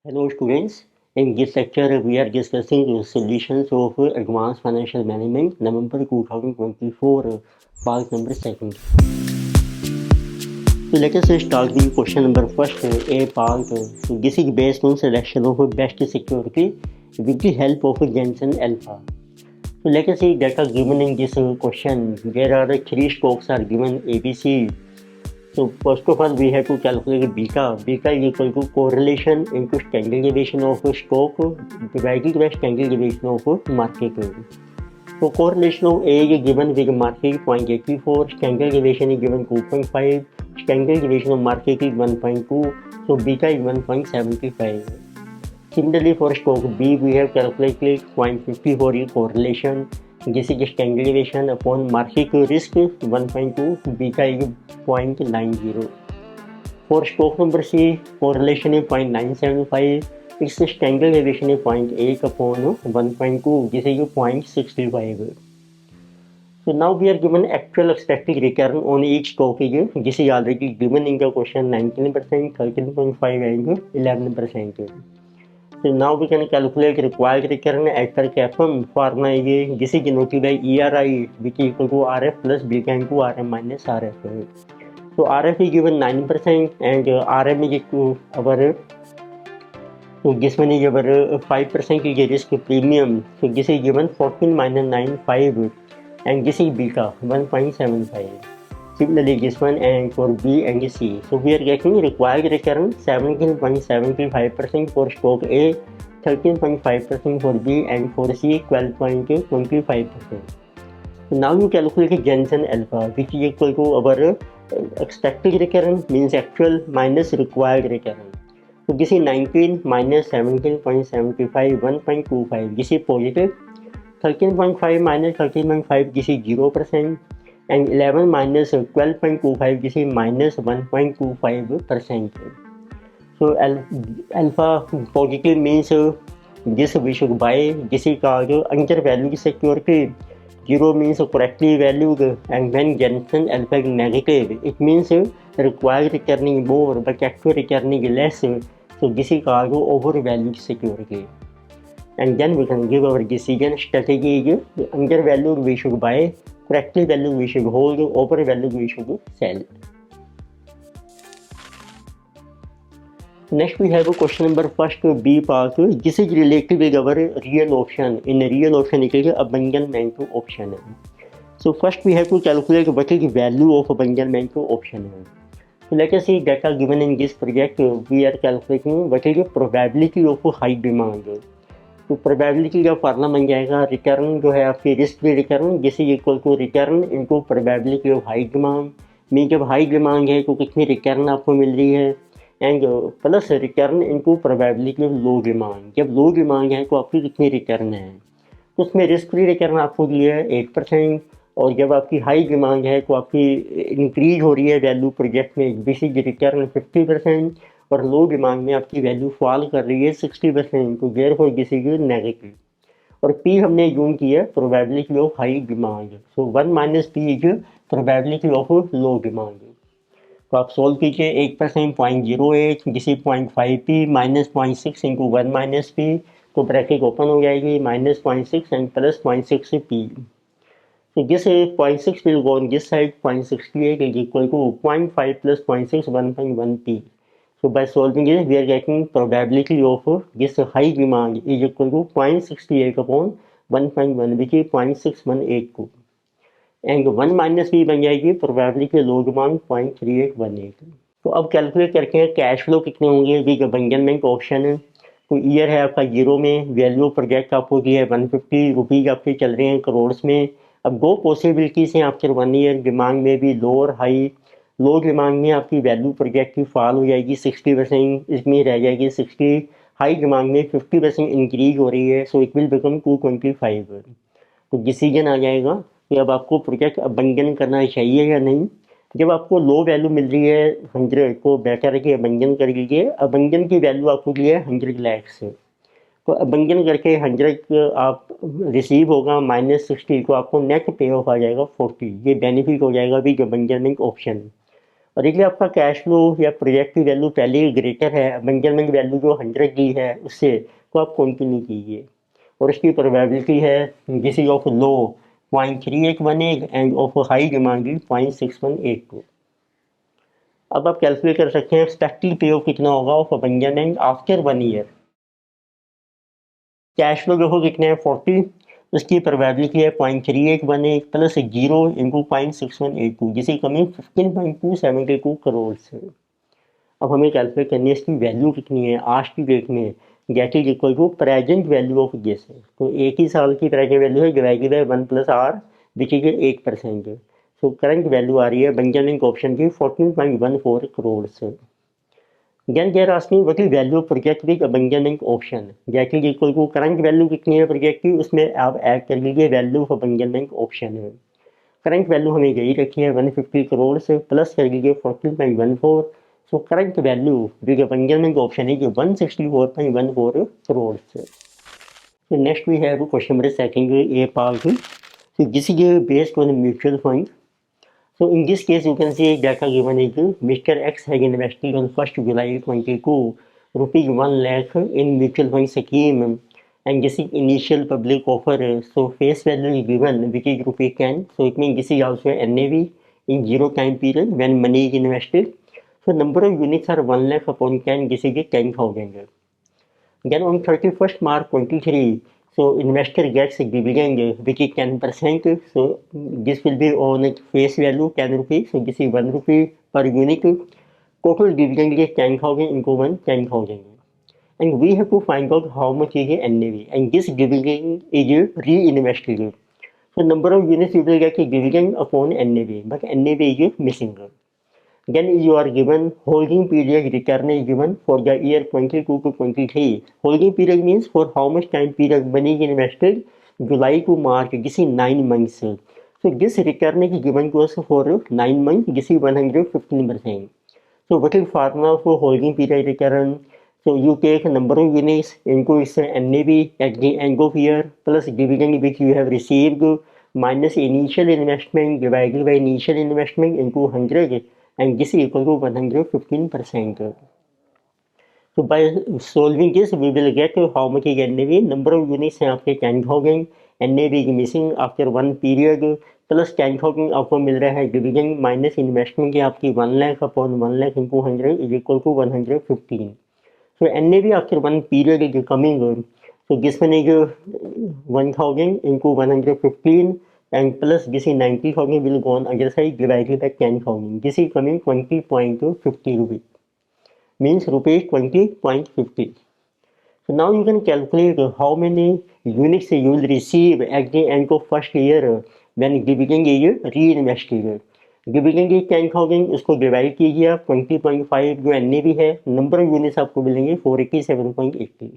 Hello students, in this lecture we are discussing the solutions of Advanced Financial Management November 2024 part number 2nd. So let us start with question number first, A part. So this is based on selection of best security with the help of Jensen Alpha. So let us see data given in this question. There are three stocks are given ABC. So first of all, we have to calculate beta. Beta is equal to correlation into standard deviation of stock divided by standard deviation of market. So correlation of A is given with market 0.84, standard deviation is given 2.5, standard deviation of market is 1.2, so beta is 1.75. Similarly, for stock B, we have calculated 0.54 is correlation. This is standard deviation upon market risk 1.2, beta is 0.90. For stock number C, correlation is 0.975, its standard deviation is 0.8 upon 1.2, this is 0.65. So now we are given actual expected return on each stock. This is already given in the question 19%, 13.5 and 11%. So now we can calculate required return as per CAPM formula. This is denoted by ERI, which is equal to RF plus beta into RM minus RF. So RF is given 9% and RM is equal to our, so this one is our 5% is risk premium. So this is given 14 minus 9, 5 and this is beta 1.75. Similarly this one and for B and C. So we are getting required return 17.75% for stock A, 13.5% for B and for C 12.25%. So now you calculate Jensen alpha, which is equal to our expected return means actual minus required return. So this is 19 minus 17.75, 1.25, this is positive. 13.5 minus 13.5, this is 0%. And 11 minus 12.25, this is minus 1.25%. So alpha positive means this we should buy. This is called undervalued security. 0 means correctly valued, and when Jensen alpha is negative, it means required returning more but actual returning less. So this is called overvalued security. And then we can give our decision strategy. Undervalued we should buy, correctly valued we should hold, overvalued we should sell. Next we have a question number first B part. This is related with our real option. In a real option it is abandonment option. So first we have to calculate what is the value of abandonment option. So let us see data given in this project. We are calculating what is the probability of high demand. तो probability का formula बन जाएगा return जो है आपकी risk free return, this is equal to return into probability of high demand. Mean जब high demand है तो कितनी रिटर्न आपको मिल रही है, and plus return into probability of low demand. जब लो डिमांड है तो आपकी कितनी रिटर्न है, तो उसमें रिस्क फ्री रिटर्न आपको दी है 8%, और जब आपकी हाई डिमांड है तो आपकी इंक्रीज हो रही है वैल्यू प्रोजेक्ट में, दिस इज रिटर्न 50%, और लो डिमांड में आपकी वैल्यू फॉल कर रही है 60%, तो देयरफॉर दिस इज नेगेटिव। और पी हमने यूज किया probability of high demand, so 1 minus P is probability of low demand. तो आप सोल्व कीजिए 8% 0.08, this is 0.5 P minus 0.6 into 1 minus P, तो ब्रैकेट ओपन हो जाएगी minus 0.6 and plus 0.6 P. So this is 0.6 will go on this side, 0.68 is equal to 0.5 plus 0.6, 1.1 p. So by solving this, we are getting probability of this high demand is equal to 0.68 upon 1.1, which is 0.6182. And 1 minus p बन जाएगी probability low demand 0.3818. तो अब calculate करके cash flow कितने होंगे, big अबंडनमेंट option है। तो year है आपका 0 में, वैल्यू प्रोजेक्ट आपको दिया है 150 रुपीज़ आपके चल रहे हैं करोड़ में। अब दो पॉसिबिलिटीज हैं आफ्टर 1 ईयर, डिमांड में भी लो और हाई। लो डिमांड में आपकी वैल्यू प्रोजेक्ट की फॉल हो जाएगी 60%, इसमें रह जाएगी 60। हाई डिमांड में 50% इंक्रीज हो रही है, सो इट विल बिकम 225। तो डिसीजन आ जाएगा कि अब आपको प्रोजेक्ट अबंडन करना चाहिए या नहीं। जब आपको लो वैल्यू मिल रही है 100, को बेटर है कि अबंडन कर लीजिए। अबंडन की वैल्यू आपको दी है 100 लाख से, तो अबंडन करके 100 आप रिसीव होगा माइनस 60, को आपको नेट पे ऑफ आ जाएगा 40। ये बेनिफिट हो जाएगा भी अबंडनमेंट ऑप्शन। और देखिए आपका कैश फ्लो या प्रोजेक्ट की वैल्यू पहले ही ग्रेटर है अबेंजलमेंट वैल्यू जो 100 की है उससे, तो आप कंटिन्यू कीजिए। और इसकी प्रोबेबिलिटी है किसी of low 0.3818 end of high demand 0.6182। अब आप कैलकुलेट कर सकते हैं एक्सपेक्टेड पे ऑफ कितना होगा of abandonment after 1 year. Cash flow देखो कितने हैं 40, उसकी प्रोबेबिलिटी है 0.3818 प्लस 0 इंटू 0.6182 जिसे कमी 15.272 करोड़ से। अब हमें कैलकुलेट करनी है इसकी वैल्यू कितनी है आज की डेट में, get is equal to present value of this. तो एक ही साल की प्रेजेंट वैल्यू है divided by 1 plus R which is 8%। So current value आ रही है बेंजामिन ऑप्शन की 14.14 करोड़ से। Then they are asking what is value of project with abandonment option, that is equal to current value कितनी है project की, उसमें आप ऐड कर लीजिए वैल्यू ऑफ अबेंजलमेंट ऑप्शन है। करंट वैल्यू हमें यही रखी है 150 करोड़ से, प्लस कर लीजिए 14.14। So current value with abandonment option है जो 164.14 करोड़ से। So next we have question number second A part. So this is based on mutual fund. So in this case, you can see data given is Mr. X has invested on 1st July 22 rupees 1 lakh in mutual fund scheme, and this is initial public offer. So face value is given which is rupee 10. So it means this is also NAV in 0 time period when money is invested. So number of units are 1 lakh upon 10. This is 10,000. Then on 31st March 23, so investor gets a dividend which is 10%. So this will be on face value 10 rupees. So this is 1 rupee per unit. Total dividend is 10,000 into 1 10,000. And we have to find out how much is NAV. And this dividend is reinvested. So number of units you will get a dividend upon NAV, but NAV is missing. Then you are given holding period return is given for the year 22 to 23. Holding period means for how much time period money is invested, July to March, this is 9 months. So this return is given to us for 9 months, this is 115%. So what is formula for holding period return? So you take number of units into its NAV at the end of year plus dividend which you have received minus initial investment divided by initial investment into 100, and this is equal to 115%. So by solving this, we will get how much is NAV. Number of units हैं आपके 10,000, NAV is missing after 1 period, plus 10,000 आपको मिल रहा है dividend minus investment की आपकी 1 lakh upon 1 lakh into 100 is equal to 115. So NAV after 1 period is coming. So this one is 1,000 into 115. And plus this is 90,000 will go on other side divided by 10,000. This is coming 20.50 rupees. Means rupees 20.50. So now you can calculate how many units you will receive at the end of first year when dividend is reinvested. Dividend 10,000 उसको divide कीजिए आप 20.5 जो NAV है, number of units आपको मिलेंगे 487.80.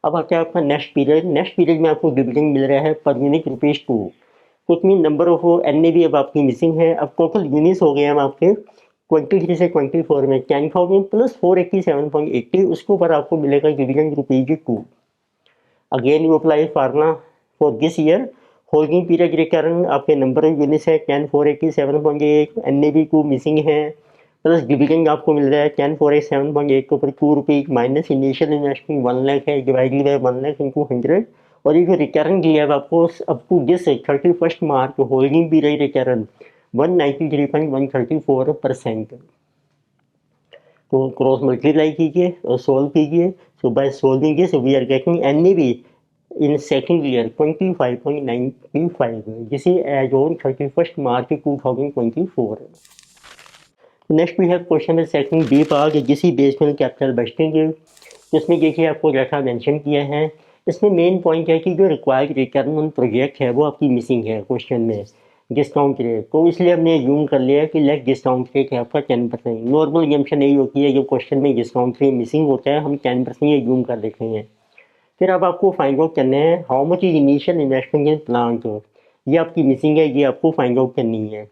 अब आता है आपका नेक्स्ट पीरियड में आपको डिविडेंड मिल रहा है पर यूनिट ₹2. कुछ मीन नंबर ऑफ NAV अब आपकी मिसिंग है। अब टोटल यूनिट्स हो गए हम आपके 23 से 24 में 10,000 प्लस 487.80, उसके ऊपर आपको मिलेगा dividend ₹2. Again you apply formula for this year. Holding period return आपके नंबर ऑफ यूनिट्स है 10,487.8, NAV को मिसिंग है, प्लस डिविडेंड आपको मिल रहा है 10,487.8 के ऊपर ₹2 माइनस इनिशियल इन्वेस्टमेंट 1 लाख है डिवाइडेड बाय 1 लाख इंटू 100, और ये जो रिटर्न दिया है आपको up to this 31 March holding period return 193.134%। तो क्रॉस मल्टीप्लाई कीजिए और सोल्व कीजिए। So by solving this we are getting NAV in second year 25.95. This is as on 31st March 2024. Next we have question number second B part जिस based on capital budgeting, जिसमें देखिए आपको जैसा mention किया है, इसमें main point है कि जो रिक्वायर्ड रिटर्न ऑन प्रोजेक्ट है वो आपकी मिसिंग है क्वेश्चन में, डिस्काउंट रेट। तो इसलिए हमने यूम कर लिया कि लेट डिस्काउंट रेट है आपका 10%। नॉर्मल एजम्पशन यही होती है, जो क्वेश्चन में डिस्काउंट रेट मिसिंग होता है हम 10% ये यूम कर देते हैं। फिर अब आपको फाइंड आउट करना है how much is initial investment in plant, ये आपकी मिसिंग है, ये आपको फाइंड आउट करनी है।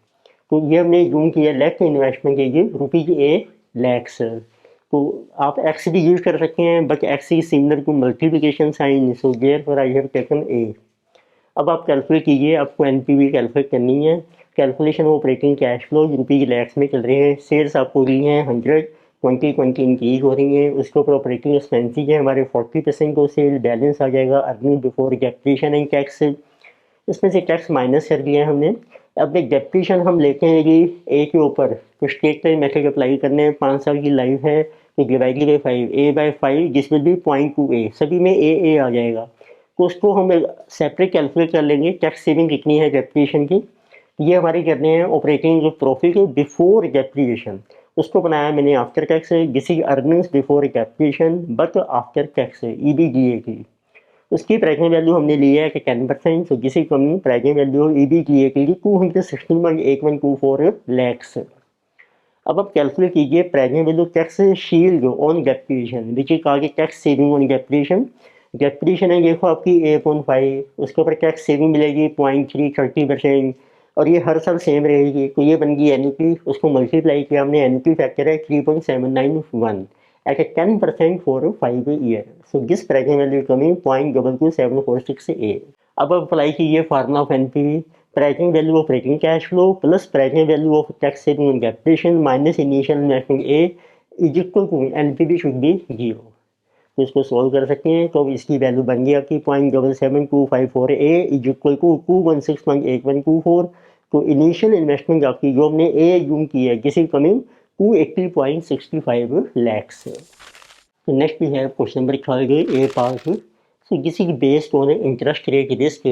तो ये हमने जूम किया लेफ्ट इन्वेस्टमेंट के लिए ₹1 लाख। तो आप एक्स भी यूज कर सकते हैं, but X is similar to multiplication sign, so therefore I have taken A. अब आप कैलकुलेट कीजिए, आपको NPV कैलकुलेट करनी है। कैलकुलेशन ऑपरेटिंग कैश फ्लो रुपये की लैक्स में चल रहे हैं। सेल्स आपको दी हैं 100, 20 इंक्रीज हो रही हैं। उसके ऊपर ऑपरेटिंग एक्सपेंसेस है हमारे 40% को सेल बैलेंस आ जाएगा earning before depreciation and tax. इसमें से टैक्स माइनस कर दिया है हमने। अब एक डेप्रिसिएशन हम लेते हैं कि ए के ऊपर तो स्ट्रेट लाइन मेथड अप्लाई करने हैं। 5 साल की लाइफ है तो डिवाइडेड बाई 5 A/5 जिसमें भी 0.2 A सभी में ए आ जाएगा। तो उसको हम सेपरेट कैलकुलेट कर लेंगे टैक्स सेविंग कितनी है डेप्रिसिएशन की। ये हमारे करने हैं ऑपरेटिंग जो प्रॉफिट बिफोर डेप्रिसिएशन उसको बनाया मैंने आफ्टर टैक्स किसी earnings before depreciation but after tax EBDA की। उसकी प्रेजेंट वैल्यू हमने ली है कि 10%। तो किसी कंपनी प्रेजेंट वैल्यू ईबीडीए की 216.8124 लैक्स। अब आप कैलकुलेट कीजिए present value tax shield on depreciation which is called tax saving on depreciation. Depreciation है देखो आपकी 8.5, उसके ऊपर टैक्स सेविंग मिलेगी 0.3 30%, और ये हर साल सेम रहेगी। तो ये बन गई एनपी, उसको मल्टीप्लाई किया हमने, एनपी फैक्टर है 3.791 at a 10% for 5 year. So this present value coming 0.22746 A. अब अप्लाई कीजिए formula of NPV, present value of operating cash flow plus present value of tax saving on depreciation minus initial investment A is equal to NPV should be 0। तो इसको solve कर सकते हैं। तो इसकी value बन गई आपकी 0.77254 ए इज इक्वल टू 216.8124। तो इनिशियल इन्वेस्टमेंट आपकी जो हमने ए यूम की है किसी कमिंग 280.65 lakhs। तो नेक्स्ट भी है क्वेश्चन नंबर 12 ए पार्ट। सो किसी की based on interest rate risk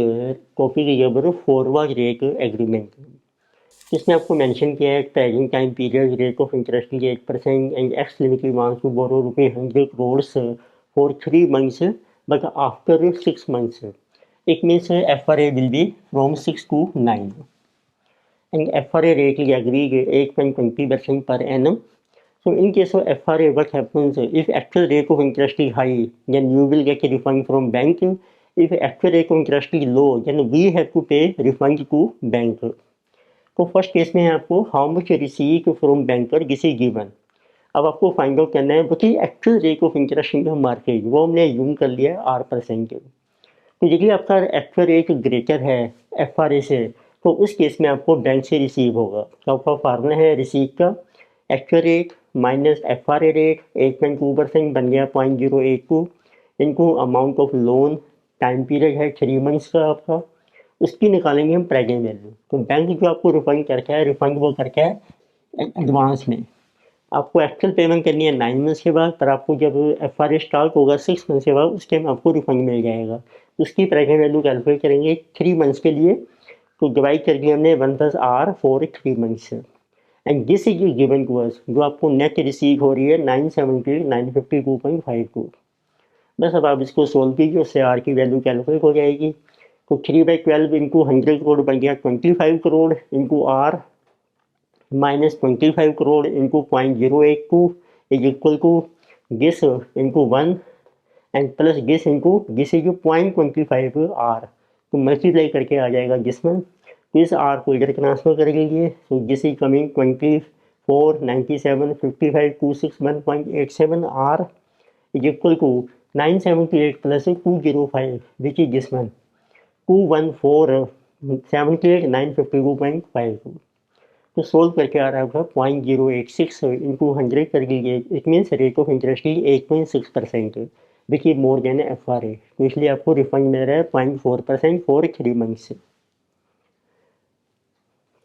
copy की जबर फॉरवर्ड रेट एग्रीमेंट। इसमें आपको मेंशन किया है present time period rate of interest की 8% and X limited wants to borrow ₹100 crores for 3 months but after 6 months it means FRA will be from 6 to 9 and FRA rate is agreed 8.20% per annum. So in case of FRA, what happens if actual rate of interest is high, then you will get a refund from bank. If actual rate of interest is low, then we have to pay refund to bank. तो first case में है आपको how much receive from banker किसी given. अब आपको find out करना है कि actual rate of interest in the market वो हमने यूम कर लिया है R%। तो यदि आपका एक्चुअल रेट ग्रेटर है FRA से तो उस केस में आपको बैंक से रिसीव होगा। तो आपका फार्मूला है रिसीव का actual rate minus FRA rate 8.2% बन गया 0.082 इनको amount of loan time period है 3 months का आपका, उसकी निकालेंगे हम प्रेजेंट वैल्यू। तो बैंक जो आपको रिफंड करके है रिफंड वो करके है एडवांस में। आपको एक्चुअल पेमेंट करनी है 9 months के बाद, पर आपको जब FRA स्टार्ट होगा 6 months के बाद उस टाइम आपको रिफंड मिल जाएगा। उसकी प्रेजेंट वैल्यू कैलकुलेट करेंगे 3 months के लिए। तो डिवाइड कर दिया हमने 1+R for 3 months and this is given to us. जो आपको नेट रिसीव हो रही है 972.52। बस अब आप इसको सोल्व कीजिए, उससे R की वैल्यू कैलकुलेट हो जाएगी। तो 3/12 इंटू 100 करोड़ बन गया 25 crore into R minus 25 crore into 0.082 is equal to this into 1 and plus this into this is 0.25 R। तो मल्टीप्लाई करके आ जाएगा दिस में। तो इस R को इधर ट्रांसफर कर लीजिए। तो this is coming 24 97 55 261.87 R is equal to 978 plus 205 which is this one 214,78,952.52। तो सोल्व करके आ रहा होगा 0.086 इंटू 100 कर लीजिए। It means rate of interest की 8.6% which is more than FRA। तो इसलिए आपको रिफंड मिल रहा है 0.4% फॉर 3 months।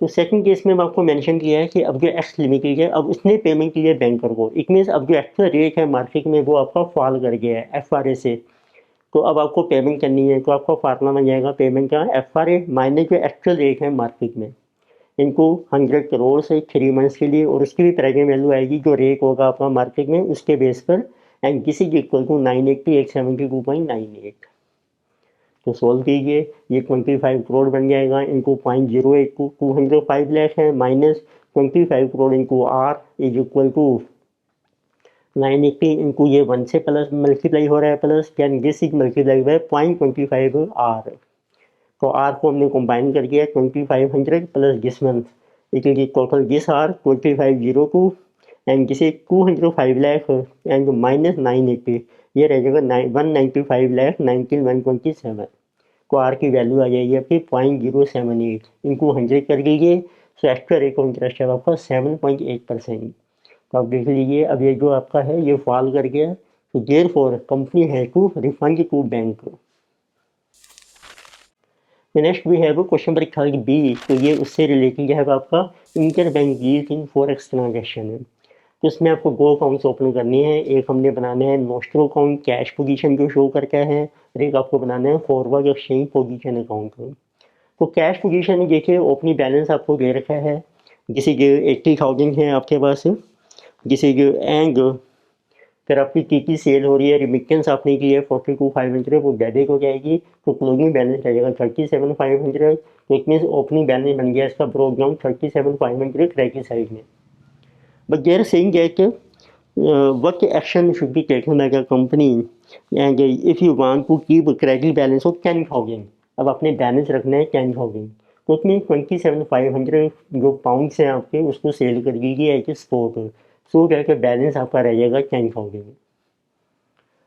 तो सेकंड केस में आपको मेंशन किया है कि अब जो एक्स लिमिटेड है अब उसने पेमेंट की है बैंकर को। इट मीन्स अब जो एक्चुअल रेट है मार्केट में वो आपका फॉल कर गया है FRA से। तो अब आपको पेमेंट करनी है। तो आपका फार्मूला बन जाएगा पेमेंट का FRA माइनस जो एक्चुअल रेट है मार्केट में इनको 100 करोड़ से 3 months के लिए, और उसकी भी प्रेजेंट वैल्यू आएगी जो रेट होगा आपका मार्केट में उसके बेस पर एंड किसी की इक्वल टू 980,872.98। तो सोल्व कीजिए, ये 25 करोड़ बन जाएगा इनको 0.082 205 लाख है माइनस 25 करोड़ इनको R is equal to 980 into ये 1 से प्लस मल्टीप्लाई हो रहा है plus can this is multiply by 0.25 R। तो R को हमने कंबाइन कर दिया 2500 plus this month it is total this R 2502 and this is 205 lakh and minus 980 ये रह जाएगा 195 लाख 19,127। तो आर की वैल्यू आ जाएगी आपकी 0.078 इनको 100 कर लीजिए, so extra rate of interest है आपका 7.8%। तो आप देख लीजिए अब ये जो आपका है ये फॉल कर गया, तो देयर फॉर कंपनी है to refund to bank. Next we have question number 30B, तो ये उससे रिलेटेड है आपका inter bank deal in forex transaction है। तो इसमें आपको दो अकाउंट्स ओपन करनी है, एक हमने बनाना है नोस्ट्रो अकाउंट कैश पोजीशन जो शो करता है, और एक आपको बनाना है फॉरवर्ड एक्सचेंज पोजीशन अकाउंट। तो कैश पोजीशन में देखिए ओपनिंग बैलेंस आपको दे रखा है, जिसे कि 80,000 है आपके पास, जिसे कि एंड फिर आपकी की सेल हो रही है, रिमिटेंस आपने की है 42,500, वो डेबिट हो जाएगी, तो क्लोजिंग बैलेंस रहेगा 37,500। तो इट मीन्स ओपनिंग बैलेंस बन गया इसका ब्रोक डाउन 37,500 क्रेडिट साइड में। But they're saying that what action should be taken by the company and if you want to keep credit balance of 10,000, अब आपने balance रखना है 10,000, तो उसमें 27,500 जो पाउंड्स हैं आपके उसको सेल कर दीजिए एज ए स्पोर्ट, सो करके बैलेंस आपका रह जाएगा 10,000।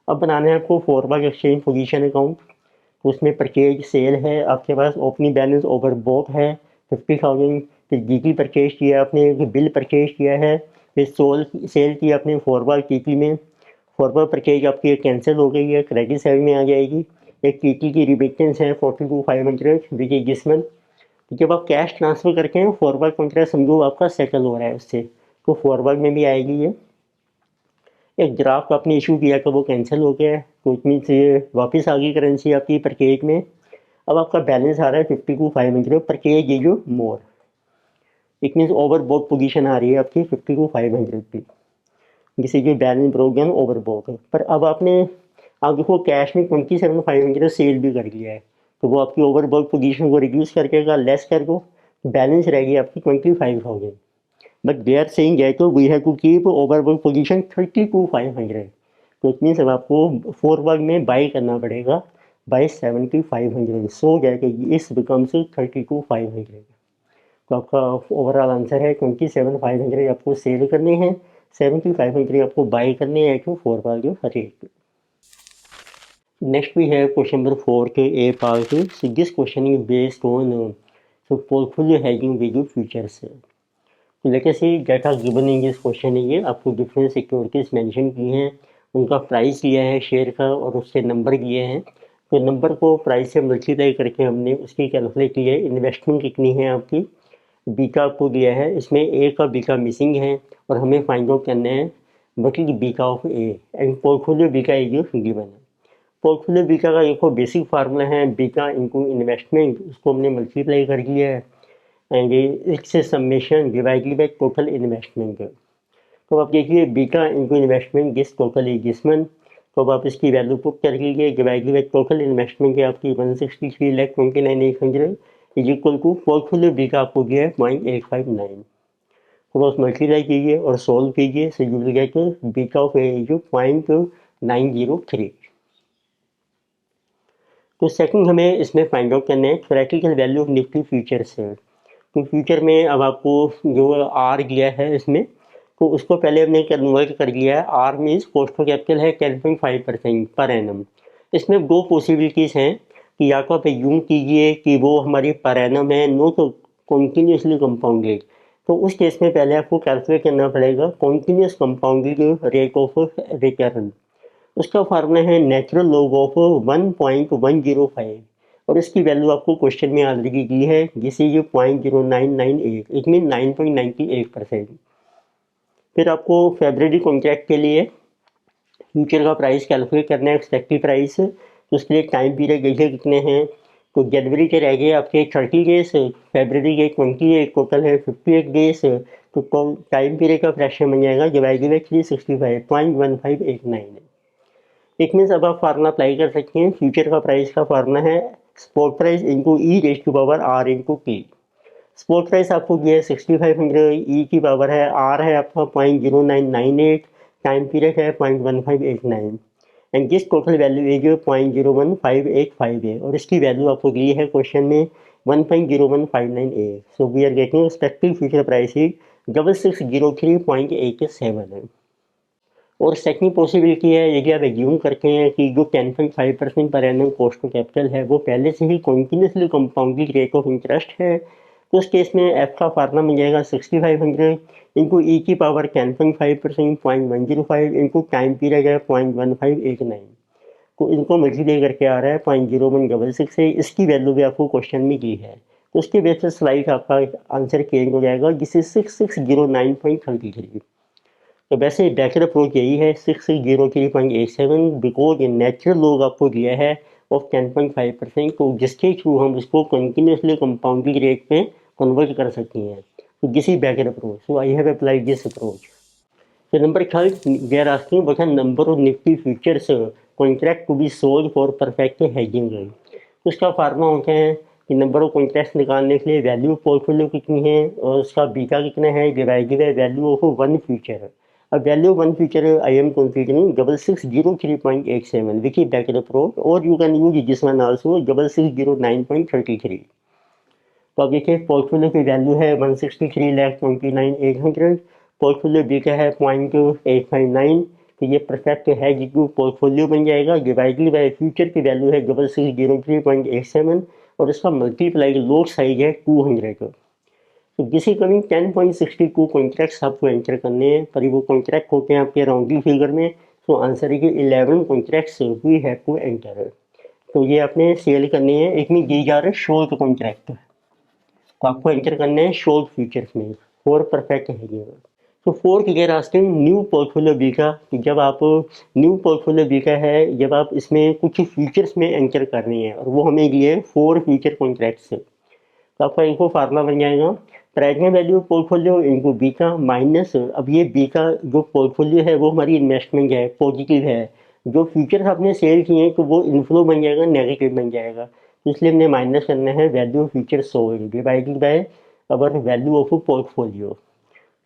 अब बनाना है आपको फॉरवर्ड एक्सचेंज पोजीशन अकाउंट, तो उसमें परचेज सेल है आपके पास, ओपनिंग बैलेंस ओवर बोथ है 50,000, फिर जीटी परचेज किया आपने, बिल परचेज किया है, फिर सेल की आपने फॉरवर्ड टीटी में, फॉरवर्ड परचेज आपकी कैंसिल हो गई है, क्रेडिट साइड में आ जाएगी। एक टीटी की रिमिटेंस है 42,500 विच इज दिस मंथ। जब आप कैश ट्रांसफ़र करके हैं फॉरवर्ड कॉन्ट्रैक्ट समझो आपका सेटल हो रहा है उससे, तो फॉरवर्ड में भी आएगी ये। एक ड्राफ्ट आपने इशू किया तो वो कैंसिल हो गया है, तो इट मीन्स ये वापस आ गई करेंसी आपकी परचेज में। अब आपका बैलेंस आ रहा है 52,500, परचेज ये जो more, it means over both position आ रही है आपकी 52,500 की, जिसे जो balance broke down over both है। पर अब आपने आप देखो कैश में 27,500 सेल भी कर लिया है, तो वो आपकी ओवर बोथ पोजीशन को रिड्यूस करके अगर लेस कर दो, बैलेंस रहेगी आपकी 25,000। But they are saying that we have to keep over both position 32,500, तो इट मीन्स अब आपको फॉरवर्ड में बाई करना पड़ेगा बाई 7,500, सो जाएगा इस बिकम्स 32,500। तो आपका ओवरऑल आंसर है 27,500 आपको सेल करने हैं, 7,500 आपको बाई करने हैं to forward rate. Next we है क्वेश्चन नंबर 4 के A part. So this question is based on portfolio hedging with futures. तो लेके see data given in this question है, ये आपको डिफरेंट सिक्योरिटीज़ मेंशन की हैं, उनका प्राइस दिया है शेयर का और उससे नंबर दिए हैं, तो नंबर को प्राइस से मल्टीप्लाई करके हमने उसकी कैलकुलेट की है। इन्वेस्टमेंट कितनी है आपकी, बीटा आपको दिया है, इसमें ए का बीटा मिसिंग है और हमें फाइंड आउट करना है what is beta of A and portfolio beta is given है। पोर्टफोलियो बीटा का एक बेसिक फार्मूला है बीटा इनटू इन्वेस्टमेंट, उसको हमने मल्टीप्लाई कर दिया है एंड इससे summation divided by total investment. तो आप देखिए beta into investment this total is this one, तो अब आप इसकी वैल्यू पुट कर लीजिए, डिवाइडेड बाय टोटल इन्वेस्टमेंट है आपकी 163,29,800 is equal to portfolio beta आपको दिया है 0.859। तो बस मल्टीप्लाई कीजिए और सोल्व कीजिए, so you will get beta of A जो 0.903। तो सेकंड हमें इसमें फाइंड आउट करना है practical value of Nifty futures है। तो फ्यूचर में अब आपको जो आर दिया है इसमें, तो उसको पहले हमने कन्वर्ट कर लिया है, R means cost of capital है 10.5% पर एनम। इसमें दो पॉसिबिलिटीज़ हैं कि या तो आप यूँ कीजिए कि वो हमारी पर एनम है, नो तो कॉन्टीन्यूसली कंपाउंडेड, तो उस केस में पहले आपको कैलकुलेट करना पड़ेगा continuous compounded rate of return. उसका फार्मूला है नेचुरल लॉग ऑफ 1.105 और इसकी वैल्यू आपको क्वेश्चन में ऑलरेडी दी है, जिसे ये 0.0998 इट मीन 9.98%। फिर आपको फेब्रुअरी कॉन्ट्रैक्ट के लिए फ्यूचर का प्राइस कैलकुलेट करना है, एक्सपेक्टेड प्राइस, तो उसके लिए टाइम पीरियड देखिए कितने हैं। तो जनवरी के रह गए आपके 30 डेज, फेब्रुअरी के 28, टोटल है 58 डेज, तो टाइम पीरियड का फ्रैक्शन बन जाएगा डिवाइडेड बाई 365 0.1589। इट मीन्स अब आप फार्मूला अप्लाई कर सकते हैं, फ्यूचर का प्राइस का फार्मूला है spot price into E raise to power R into P. Spot price आपको दिया है 6500, ई की पावर है आर है आपका 0.0998, टाइम पीरियड है 0.1589 एंड दिस टोटल वैल्यू है जो 0.01585 है और इसकी वैल्यू आपको दी है क्वेश्चन में 1.01598। So we are getting expected future price 6603.87 है। और सेकंड पॉसिबिलिटी है, यदि आप एज्यूम करते हैं कि जो 10.5% per annum cost to capital है वो पहले से ही continuously compounding rate of interest है, तो उस केस में एफ का फार्मूला मिल जाएगा 6500 इंटू ई की पावर 10.5% 0.105 इंटू टाइम पीरियड है 0.1589। तो इनको मल्टीप्लाई करके आ रहा है 0.0166 से। इसकी वैल्यू भी आपको क्वेश्चन में दी है, तो उसके बेसिस स्लाइड आपका आंसर चेंज हो जाएगा, जिससे 6609.33। तो वैसे बेटर अप्रोच यही है 6603.87, बिकॉज ये नेचुरल लॉग आपको दिया है ऑफ 10.5%, तो जिसके थ्रू हम इसको कंटिन्यूसली कंपाउंडिंग रेट पे कन्वर्ट कर सकते हैं। तो this is better approach, so I have applied this approach. So number third, they are asking what are number of Nifty futures contract to be sold for perfect hedging। तो उसका formula होता है कि number of contracts निकालने के लिए value portfolio कितनी है और उसका बीटा कितना है divided by value of one future. अब value one future I am considering 6603.87 which is better approach, और you can use this one also 6609.33। तो अब देखिए पोर्टफोलियो की वैल्यू है 163,29,800, पोर्टफोलियो बी का है 0.859, तो ये परफेक्ट है जिसको पोर्टफोलियो बन जाएगा डिवाइडेड बाय फ्यूचर की वैल्यू है 6603.87 और इसका मल्टीप्लाई लोड साइज है 200। तो किसी कमिंग 10.62 कॉन्ट्रैक्ट्स आपको एंटर करने हैं, पर वो कॉन्ट्रैक्ट होते हैं आपके राउंडिंग फिगर में, तो आंसर है कि 11 contracts we have to enter. तो ये आपने सेल करने हैं, एक में दी जा रहा है शॉर्ट कॉन्ट्रैक्ट, तो आपको एंटर करना है शॉर्ट फ्यूचर्स में फॉर परफेक्ट है। तो fourth clear asking new portfolio B का, जब आप न्यू पोर्टफोलियो बी का है, जब आप इसमें कुछ फ्यूचर्स में एंटर कर रहे हैं और वो हमें दिए 4 फ्यूचर कॉन्ट्रैक्ट्स, तो आपका इनको फार्मूला बन जाएगा प्रेजेंट वैल्यू पोर्टफोलियो इनको बी का माइनस, अब ये बी का जो पोर्टफोलियो है वो हमारी इन्वेस्टमेंट है पॉजिटिव है, जो फ्यूचर्स आपने सेल किए हैं तो वो इनफ्लो बन जाएगा नेगेटिव बन जाएगा, तो इसलिए हमने माइनस करना है value of future sold divided by our value of portfolio.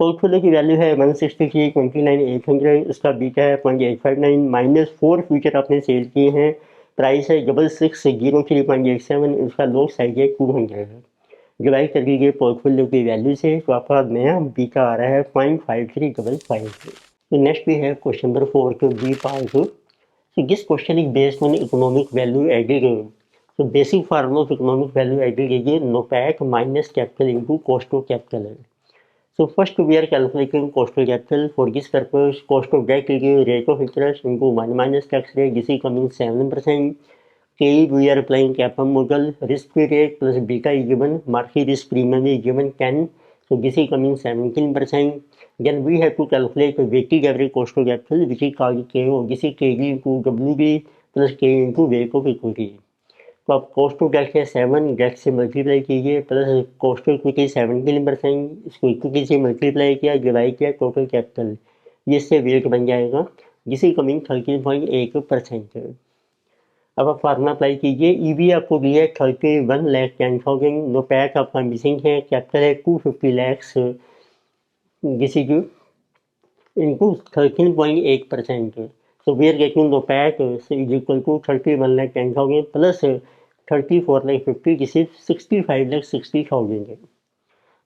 Portfolio की वैल्यू है 163,29,800, इसका बीटा है 0.859 माइनस 4 फ्यूचर आपने सेल किए हैं, प्राइस है 6603.87, इसका लॉट साइज है 200। डिवाइड कर दीजिए पोर्टफोलियो की वैल्यू से, तो आपका नया बीटा आ रहा है 0.5355। तो नेक्स्ट भी है क्वेश्चन नंबर 4 के B part. So this question is based on economic value added। So basic formula of economic value added is NOPAT minus capital into cost of capital। So first we are calculating cost of capital। For this purpose cost of debt is rate of interest into 1 minus tax rate, this is coming 7%। K we are applying CAPM model, risk free rate plus beta is given, market risk premium is given 10, so this is coming 17%। Then we have to calculate the weighted average cost of capital which is called KO, this is KG into WB plus K into weight of equity। तो आप cost of date है 7, date से multiply कीजिए plus cost of equity 17%, इसको equity से multiply किया divide किया total capital, जिससे वेट बन जाएगा जिसे कमिंग 13.8%। अब आप फार्मूला अप्लाई कीजिए, ईवी आपको दिया है 31,10,000, नोपैट आपका मिसिंग है, कैपिटल है 250 लैक्स, जिसे जो इनको 13.8%। So we are getting the PAT is equal to 31,10,000 plus 34,50, जिसे 65,60,000 है।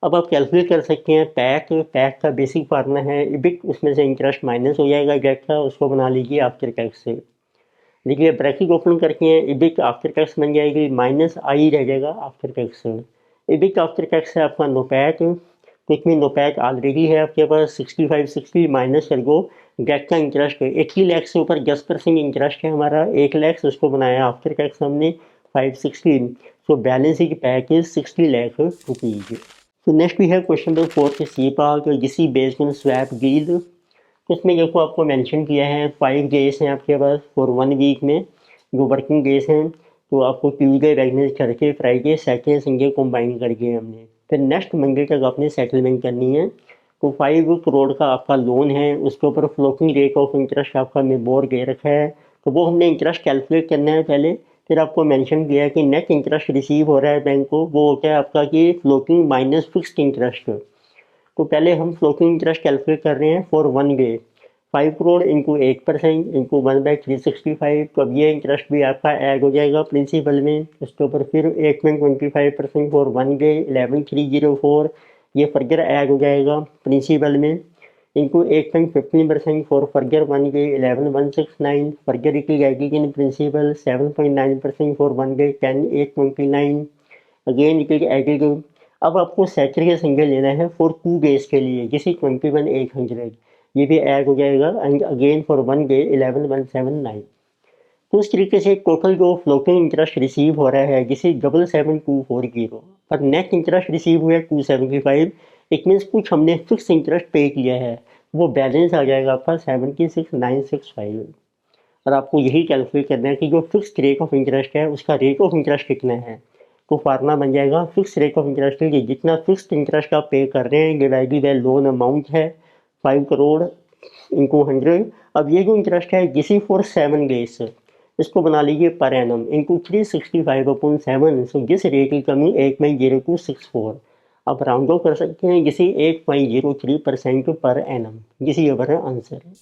अब आप कैलकुलेट कर सकते हैं पैक, पैक का बेसिक फार्मूला है इबिट, उसमें से इंटरेस्ट माइनस हो जाएगा डेट का, उसको बना लीजिए आफ्टर टैक्स से। देखिए ब्रैकेट ओपन करके हैं, इबिट आफ्टर टैक्स बन जाएगी माइनस आई रह जाएगा after tax. EBIT after tax है आपका नोपैट, तो इसमें नोपैट ऑलरेडी है आपके पास 6560 माइनस कर दो, डेट का इंटरेस्ट 80 लाख से ऊपर 10% इंटरेस्ट है हमारा 1 लाख, उसको बनाया आफ्टर टैक्स हमने 516, सो बैलेंस की पैक इज 60 लाख रुपीज। तो नेक्स्ट भी है क्वेश्चन नंबर 4 के सी पार्ट, जिसी बेस्ड ऑन स्वैप डील। तो इसमें देखो आपको मेंशन किया है 5 डेज हैं आपके पास फॉर 1 वीक में, जो वर्किंग डेज हैं, तो आपको Tuesday Wednesday Thursday Friday Saturday Sunday combine करके हमने फिर नेक्स्ट मंडे तक आपने सेटलमेंट करनी है। तो 5 करोड़ का आपका लोन है, उसके ऊपर फ्लोटिंग रेट ऑफ इंटरेस्ट आपका मेबोर दे रखा है, तो वो हमने इंटरेस्ट कैलकुलेट करना है पहले, फिर आपको मेंशन किया है कि नेट इंटरेस्ट रिसीव हो रहा है बैंक को, वो होता है आपका कि फ्लोटिंग माइनस फिक्स्ड इंटरेस्ट। तो पहले हम फ्लोटिंग इंटरेस्ट कैलकुलेट कर रहे हैं for 1 day, 5 crore into 8% into 1/365, तो अब ये इंटरेस्ट भी आपका ऐड हो जाएगा प्रिंसिपल में, उसके ऊपर फिर 8.25% फॉर 1 डे 11,304, ये फर्दर ऐड हो जाएगा प्रिंसिपल में, into 8.15% for further 1K 11,169, further it is added in principal 7.9% for 1K 10,829, again it is added. अब आपको सैचुरेट का सिंगल लेना है फॉर 2 डेज के लिए, जिसे 21,800, ये भी ऐड हो जाएगा, एंड अगेन फॉर 1 डे 11,179। तो उस तरीके से टोटल जो फ्लोटिंग इंटरेस्ट रिसीव हो रहा है जिसे 77,240, पर नेट इंटरेस्ट रिसीव हुआ है 275। इट मीन्स कुछ हमने फिक्स इंटरेस्ट पे किया है, वो बैलेंस आ जाएगा आपका 76,965। और आपको यही कैलकुलेट करना है कि जो फिक्स रेट ऑफ इंटरेस्ट है उसका रेट ऑफ इंटरेस्ट कितना है। तो फार्मूला बन जाएगा फिक्स रेट ऑफ इंटरेस्ट के जितना फिक्स्ड इंटरेस्ट आप पे कर रहे हैं डिवाइडेड बाय लोन अमाउंट है 5 करोड़ इंटू 100। अब ये जो इंटरेस्ट है जिसी फॉर 7 डेज, इसको बना लीजिए पर एनम इंटू 365/7, सो जिस रेट की कमी 8.0264, आप राउंड ऑफ कर सकते हैं जिसे 8.03% पर एनम, जिसे हमारा आंसर है।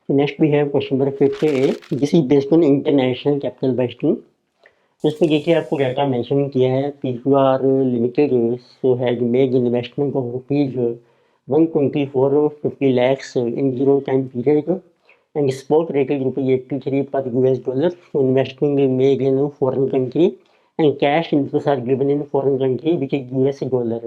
नेक्स्ट भी है क्वेश्चन नंबर 58, जिस based on international capital budgeting. उसमें देखिए आपको डाटा मेंशन किया है PQR limited so has made investment of rupees 124.50 lakhs in 0 time period and spot rate is rupees 83 per US dollar. Investing is made in foreign country and cash inflows are given in foreign country which is US dollar.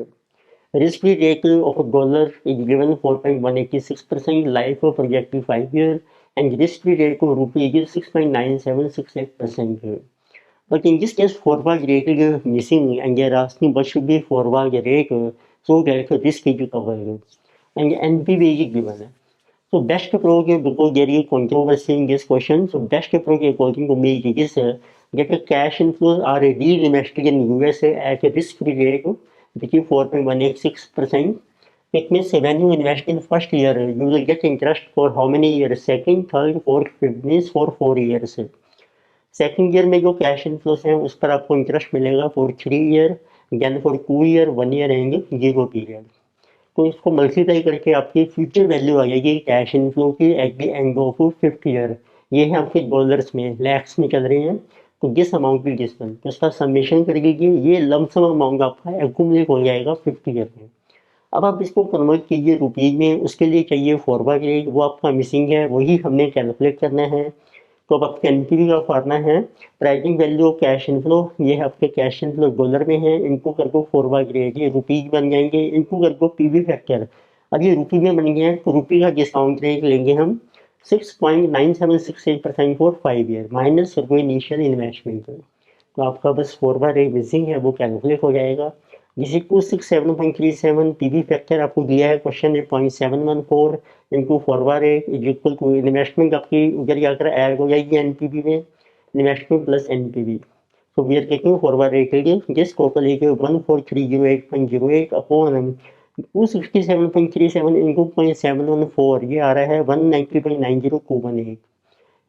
Risk-free rate of dollar is given 4.186%, life of projected 5 year, and risk-free rate of rupee is 6.9768%. But in this case, forward rate is missing, and they're asking what should be forward rate so that risk is covered. And NPV is given. So best approach, because there is controversy in this question, so best approach according to me is that the cash inflows are reinvested in USA at a risk-free rate which is 4.186%. It means when you invest in first year, you will get interest for how many years? Second, third, fourth, fifth, means for 4 years. Second year में जो cash inflows हैं उस पर आपको interest मिलेगा for 3 year, then for 2 year, 1 year रहेंगे 0 period. तो इसको मल्टीप्लाई करके आपकी फ्यूचर वैल्यू आ जाएगी कैश इनफ्लो की at the end of 5th year. ये है आपके डॉलर्स में, लैक्स में चल रहे हैं, तो जिस अमाउंट की डिस्पेंस तो उसका समेशन कर लीजिए, ये लमसम अमाउंट आपका एक्यूमुलेट हो जाएगा 5th ईयर में। अब आप इसको कन्वर्ट कीजिए रुपीज़ में, उसके लिए चाहिए फॉरवर्ड रेट, वो आपका मिसिंग है, वही हमने कैलकुलेट करना है। तो अब आपके एनपीवी का फार्मूला है pricing value of cash inflow, ये है आपके कैश इनफ्लो डॉलर में है, इनको कर दो फॉरवर्ड रेट, ये रुपीज बन जाएंगे, इनको कर दो पीवी फैक्टर। अब ये रुपी में बन गया है तो रुपी का डिस्काउंट रेट लेंगे हम 6.9768% for 5 year minus initial investment. तो आपका बस फॉरवर्ड रेट मिसिंग है, वो कैलकुलेट हो जाएगा, जिसे 267.37 पीवी फैक्टर आपको दिया है question 0.714 into forward rate is equal to investment आपकी उधर जाकर ऐड हो जाएगी एनपीवी में, इन्वेस्टमेंट प्लस एनपीवी। तो we are taking forward rate के लिए जिस टोटल है 14308.08 अपॉन 267.37 इंटू 0.714, ये आ रहा है 190.90218।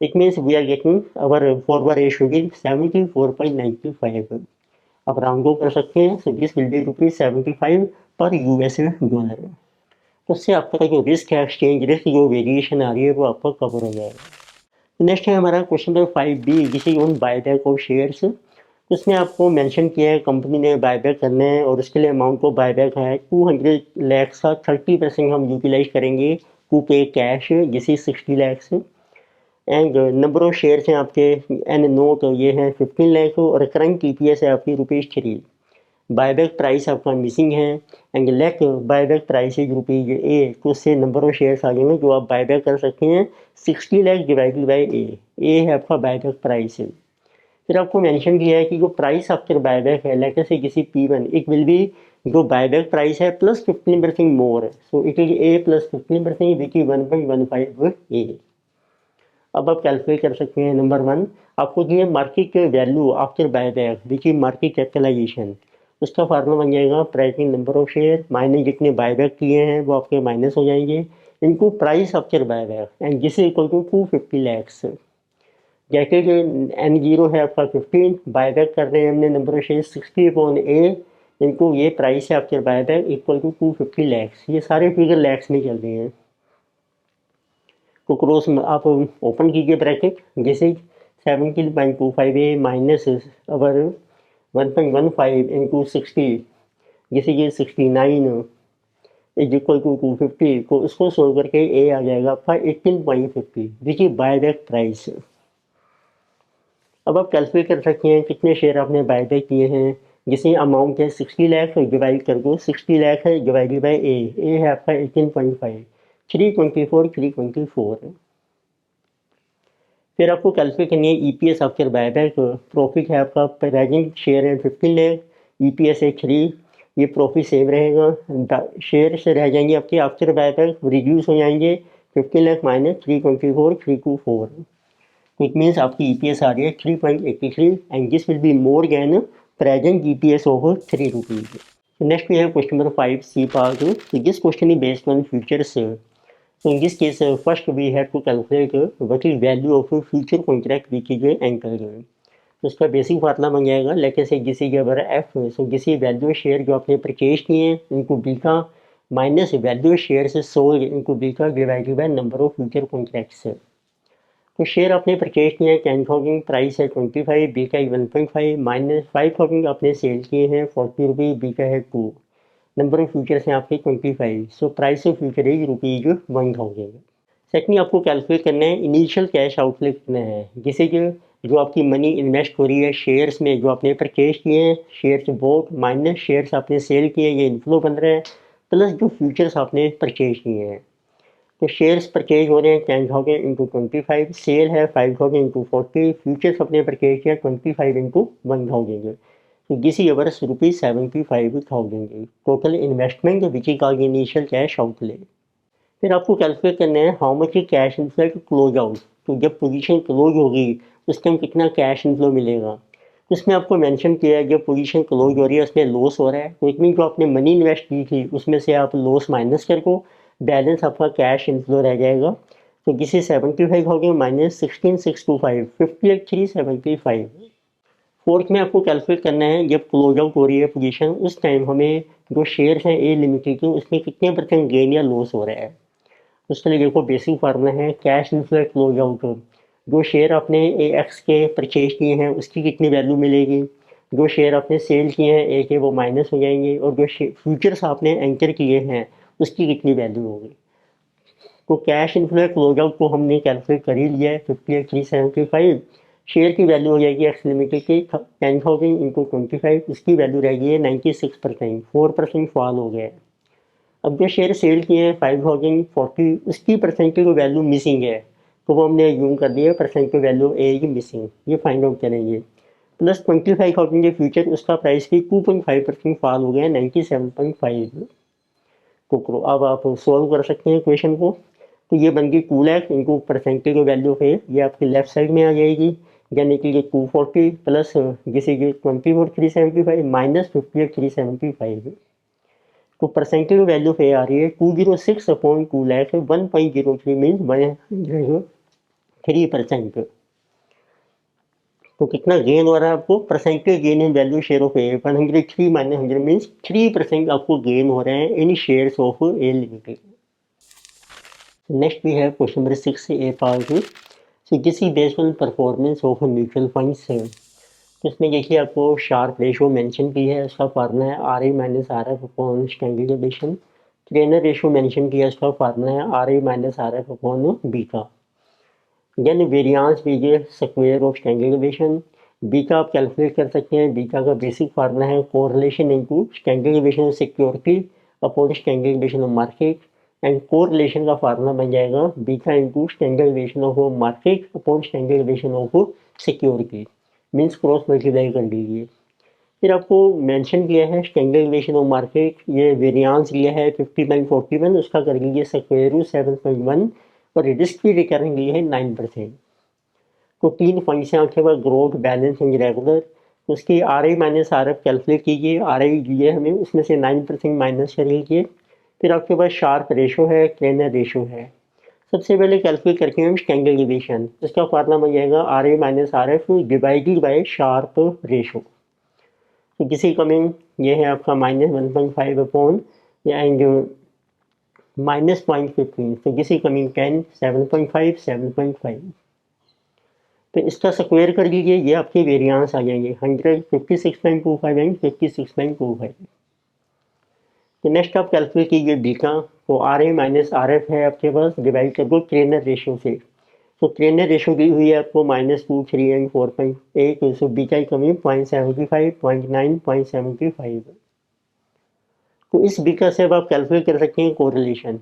It means we are getting our forward rate होगी 74.95। आप राउंड ऑफ कर सकते हैं, सो दिस विल बी ₹75 पर यूएसए डॉलर। तो उससे आपका जो रिस्क है, एक्सचेंज रिस्क जो वेरिएशन आ रही है वो आपका कवर हो जाएगा। नेक्स्ट है हमारा क्वेश्चन नंबर 5B, जिसे ऑन बायबैक ऑफ शेयर्स। उसमें आपको मेंशन किया है कंपनी ने बायबैक करना है और उसके लिए अमाउंट को बायबैक है 200 लाख का 30% हम यूटिलाइज करेंगे टू पे कैश, जिसे 60 lakh and number of shares हैं आपके एंड नोट ये हैं 15 लाख और करंट टीपीएस है आपकी ₹3। बायबैक प्राइस आपका मिसिंग है and lake buyback price is ₹A, तो उससे नंबर ऑफ शेयर्स आ जाएंगे जो आप बायबैक कर सकते हैं 60 लाख डिवाइडेड बाई ए है आपका बायबैक प्राइस। फिर आपको मेंशन किया है कि जो प्राइस आपके बायबैक है लेट से किसी P1 इट विल बी जो बायबैक प्राइस है plus 15% more, so it is A plus 15% which is 1.15 A। अब आप कैलकुलेट कर सकते हैं नंबर 1 आपको दिए market value after buyback which is market capitalization, उसका फार्मूला बन जाएगा pricing number of share minus जितने बायबैक किए हैं वो आपके माइनस हो जाएंगे इनको प्राइस आफ्टर बायबैक एंड जिसे इक्वल टू 250 लाख। जैसे कि N0 है आपका 15, बायबैक कर रहे हैं हमने नंबर ऑफ शेयर 60/A, इनको ये प्राइस है after buyback equal to 250 lakh. ये सारे फिगर लैक्स में चल रहे हैं। तो क्रॉस आप ओपन कीजिए ब्रैकेट, जैसे 17.25A माइनस अवर 1.15 इंटू 60, जैसे ये 69 इज इक्वल टू 250 को उसको सोल्व करके ए आ जाएगा आपका 18.50 विच इज बायबैक प्राइस। अब आप कैलकुलेट कर सकते हैं कितने शेयर आपने बायबैक किए हैं, जिसमें अमाउंट है 60 लाख, डिवाइड कर दो 60 लाख है डिवाइडेड बाई ए है आपका 18.5, 324 324। फिर आपको कैलकुलेट करनी है ईपीएस आफ्टर बायबैक। प्रॉफिट है आपका प्रेजेंट शेयर है 15 लाख, ईपीएस है 3, ये प्रॉफिट सेम रहेगा। शेयर से रह जाएंगे आपके आफ्टर बायबैक रिड्यूस हो जाएंगे 15 लाख माइनस 324 324, इट मीन्स आपकी ईपीएस आ रही है 3.83 and this will be more than present EPS of 3 rupees. Next we have question number 5 C part. So this question is based on futures. So in this case, first we have to calculate what is value of a future contract which is entered. तो उसका basic formula बन जाएगा लेके से किसी के बराबर F, सो किसी वैल्यू शेयर जो आपने परचेज किए हैं इनको बीटा माइनस वैल्यू शेयर से सोल्ड इनको beta divided by number of future contracts. तो शेयर आपने परचेज किए हैं 10,000, प्राइस है 25, बी का 1.5 माइनस 5,000 आपने सेल किए हैं 40 रुपीज़, बी का है 2, नंबर ऑफ फ्यूचर्स हैं आपके 25, so price of future is ₹1000। Secondly आपको कैलकुलेट करना है इनिशियल कैश आउटले कितना है, जिसे जो आपकी मनी इन्वेस्ट हो रही है शेयर्स में जो आपने परचेज किए हैं, शेयर्स बोट माइनस शेयर्स आपने सेल किए, ये इनफ्लो बन रहा है, प्लस जो फ्यूचर्स आपने परचेज किए हैं। तो शेयर्स परचेज हो रहे हैं 10,000 इंटू 25, सेल है 5,000 इंटू 40, फ्यूचर्स अपने परचेज किया 25 इंटू 1000, तो this is our ₹75,000 total investment which is called initial cash outlay. फिर आपको कैलकुलेट करना है how much cash inflow to close out, तो जब पोजीशन क्लोज होगी उस टाइम कितना कैश इनफ्लो मिलेगा। तो इसमें आपको मेंशन किया है जब पोजीशन क्लोज हो रही है उसमें लॉस हो रहा है, तो इट मीन जो आपने मनी इन्वेस्ट की थी उसमें से आप लॉस माइनस कर को बैलेंस आपका कैश इनफ्लो रह जाएगा। तो दिस इज 75,000 माइनस 16,625, 58,375। फोर्थ में आपको कैलकुलेट करना है जब क्लोज आउट हो रही है पोजीशन उस टाइम हमें जो शेयर्स हैं ए लिमिटेड के उसमें कितने परसेंट गेन या लॉस हो रहा है। उसके लिए देखो बेसिक फार्मूला है कैश इनफ्लो क्लोज आउट, जो शेयर आपने ए एक्स के परचेज किए हैं उसकी कितनी वैल्यू मिलेगी, जो शेयर आपने सेल किए हैं ए के वो माइनस हो जाएंगे, और जो फ्यूचर्स आपने एंटर किए हैं उसकी कितनी वैल्यू होगी। तो कैश इनफ्लो क्लोज आउट को हमने कैलकुलेट कर ही लिया है 58,375, शेयर की वैल्यू हो जाएगी एक्स लिमिटेड की 10,000 इंटू 25, उसकी वैल्यू रहेगी 96%, 4% फॉल हो गया है। अब जो शेयर सेल किए हैं 5,040 उसकी परसेंटेज वैल्यू मिसिंग है, तो वो हमने यूम कर दिया परसेंटेज वैल्यू ए की मिसिंग, ये फाइंड आउट करेंगे। प्लस 25,000 के फ्यूचर उसका प्राइस भी 2.5% फॉल हो गया 97.5। तो करो अब आप सॉल्व कर सकते हैं क्वेश्चन को। तो ये बन गई 2 लाख इनको परसेंटेज वैल्यू है ये आपकी लेफ्ट साइड में आ जाएगी, यानी कि ये 240 प्लस जिसे ये 24,375 माइनस 58,375। तो परसेंटेज वैल्यू पे आ रही है 206 अपॉन 2 लाख 1.03 मीन 103%। तो कितना गेन हो रहा है आपको, percentage gain in value share of A 103 माइनस 100 मीन्स 3% आपको गेन हो रहे हैं in shares of A limited. Next we have question number 6 A part. So this is based on performance of mutual funds. तो इसमें देखिए आपको शार्प रेशो मेंशन की है, उसका फार्मूला है R A minus R F upon standard deviation. Treynor ratio mention किया, उसका फार्मूला है R A minus R F upon beta. यानी वेरियांस लीजिए square of standard deviation. Beta आप कैलकुलेट कर सकते हैं, बीटा का बेसिक फार्मूला है correlation into standard deviation of security upon standard deviation of market, and correlation का फार्मूला बन जाएगा beta into standard deviation of market upon standard deviation of security, means cross multiply कर लीजिए। फिर आपको mention किया है स्टैंडर्ड डेविएशन ऑफ मार्केट, ये वेरियांस लिया है 50.41, उसका कर लीजिए स्क्वायर रूट 7.1, और रिस्क की रिटर्न ली है 9%। तो 3 फंड्स हैं आपके पास, ग्रोथ, बैलेंस एंड रेगुलर। उसकी are I minus R F calculate कीजिए, आर आई दिए हमें उसमें से 9% माइनस कर लीजिए। फिर आपके पास शार्प रेशो है, क्लेनर रेशो है। सबसे पहले कैलकुलेट करके हम स्टैंडर्ड डेविएशन, इसका फार्मूला बन जाएगा R A minus R F divided by Sharpe ratio. तो किसी कमिंग ये है आपका -1.5 अपॉन एंड माइनस -0.15, तो किसी कमिंग 10 7.5 7.5। तो इसका स्क्वायर कर लीजिए, ये आपके वेरियांस आ जाएंगे 156.25 एंड 56.25। तो नेक्स्ट आप कैलकुलेट कीजिए बी का, तो R A minus R F है आपके पास, डिवाइड कर दो ट्रेनर रेशियो से। तो ट्रेनर रेशियो दी हुई है आपको -2, 3 एंड 4.8, सो बी का कमी 0.75, 0.9, 0.75। तो इस बी का से अब आप कैलकुलेट कर सकते हैं कोरिलेशन।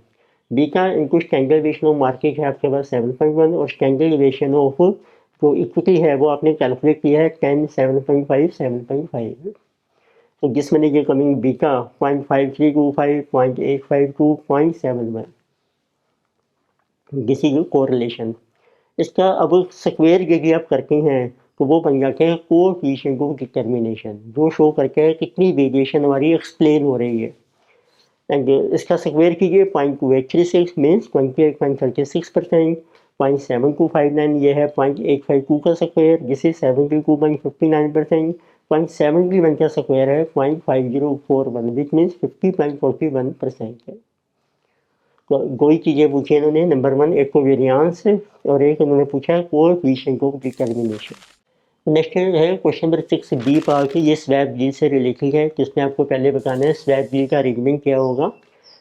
बी का into standard deviation of market है आपके पास 7.1, और स्टैंडर्ड डेविएशन ऑफ जो इक्विटी है वो आपने कैलकुलेट किया है 10, 7.5, 7.5। तो जिस मैंने ये कमिंग बी का 0.5325, 0.852, 0.71, दिस इज कोरिलेशन। इसका अब स्क्वायर यदि आप करते हैं तो वो बन जाते हैं कोएफिशिएंट ऑफ डिटर्मिनेशन, जो शो करके है कितनी वेरिएशन हमारी एक्सप्लेन हो रही है। एंड इसका स्क्वायर कीजिए 0.2836 मीन्स 28.36%, 0.7259 ये है 0.852 का स्क्वायर जिसे 72.59%, 0.71 का स्क्वायर है 0.5041 विच मीन्स 50.41% है। तो दो ही चीज़ें पूछी इन्होंने, नंबर 1 एक को वेरियांस और एक इन्होंने पूछा कोएफिशिएंट ऑफ डिटर्मिनेशन। नेक्स्ट है क्वेश्चन नंबर 6 बी पार्ट, ये स्वैप डील से रिलेटेड है, जिसमें आपको पहले बताना है स्वैप डील का अरेंजमेंट क्या होगा।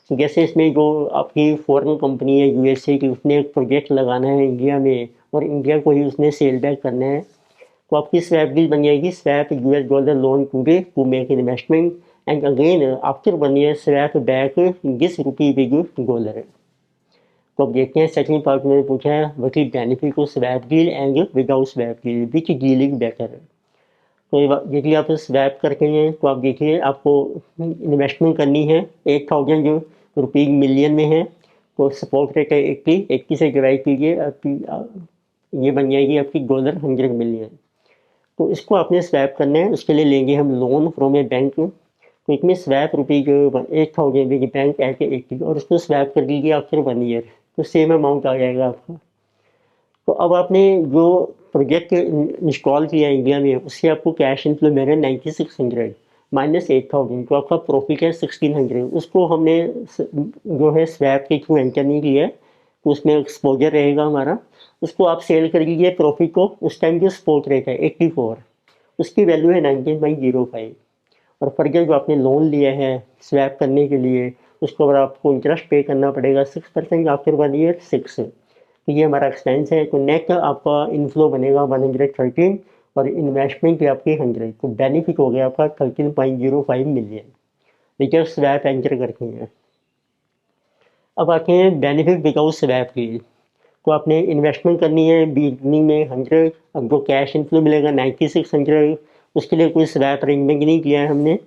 तो जैसे इसमें जो आपकी फॉरेन कंपनी है यूएसए की, उसने एक प्रोजेक्ट लगाना है इंडिया में और इंडिया को ही उसने सेल बैक करना है, तो आपकी स्वैप डील बन जाएगी swap US dollar loan today to make investment and again after बन है swap back this rupee with dollar. तो अब देखते हैं सेकंड पार्ट में पूछा है what is benefit of swap deal and without swap deal, which deal is better. तो यदि आप स्वैप करते हैं तो आप देखिए आपको इन्वेस्टमेंट करनी है 8,000 रुपीज़ मिलियन में है, तो सपोर्ट रेट है 80 से डिवाइड कीजिए आपकी ये बन जाएगी आपकी डॉलर 100 मिलियन। तो इसको आपने स्वैप करना है, उसके लिए लेंगे हम लोन फ्रॉम ए बैंक। तो इसमें स्वैप रुपीज़ 8,000 बैंक एट 80 और उसको स्वैप कर दीजिए आफ्टर 1 ईयर, तो सेम अमाउंट आ जाएगा आपका। तो अब आपने जो प्रोजेक्ट इंस्टॉल किया इंडिया में उससे आपको कैश इनफ्लो मेरा 9600 माइनस 8,000, तो आपका प्रॉफिट है 1600। उसको हमने जो है स्वैप के थ्रू एंटर नहीं किया है, तो उसमें एक्सपोजर रहेगा हमारा। उसको आप सेल कर लीजिए प्रॉफिट को, उस टाइम जो स्पॉट रेट है 84, उसकी वैल्यू है 19.05। और फर्दर जो आपने लोन लिया है स्वैप करने के लिए, उसको अगर आपको इंटरेस्ट पे करना पड़ेगा 6% आफ्टर 1 ईयर 6। तो ये हमारा एक्सपेंस है। तो नेट आपका इनफ्लो बनेगा 113 और इन्वेस्टमेंट भी आपकी 100, तो बेनिफिट हो गया आपका 13.05 मिलियन, देखिए स्वैप एंटर करते हैं। अब आते हैं बेनिफिट विदाउट स्वैप की। तो आपने इन्वेस्टमेंट करनी है बिगनिंग में 100, अब जो कैश इनफ्लो मिलेगा 9600, उसके लिए कोई स्वैप अरेंजमेंट नहीं किया है हमने,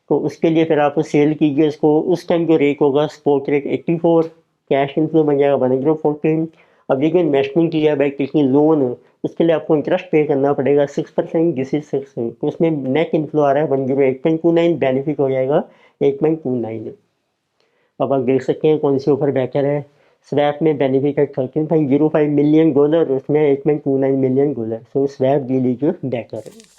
तो उसके लिए फिर आप सेल कीजिए इसको। उस टाइम जो रेट होगा स्पॉट रेट 84, कैश इनफ्लो बन जाएगा 1014। अब ये जो इन्वेस्टमेंट किया है किसी लोन, उसके लिए आपको इंटरेस्ट पे करना पड़ेगा 6%, जिस 6, तो उसमें नेट इनफ्लो आ रहा है 108.29, बेनिफिट हो जाएगा 8.29। अब आप देख सकते हैं कौन सी ऑफर बेहतर है। स्वैप में बेनिफिट है 13.05 मिलियन डॉलर, उसमें 8.29 million dollar, so swap deal is better है।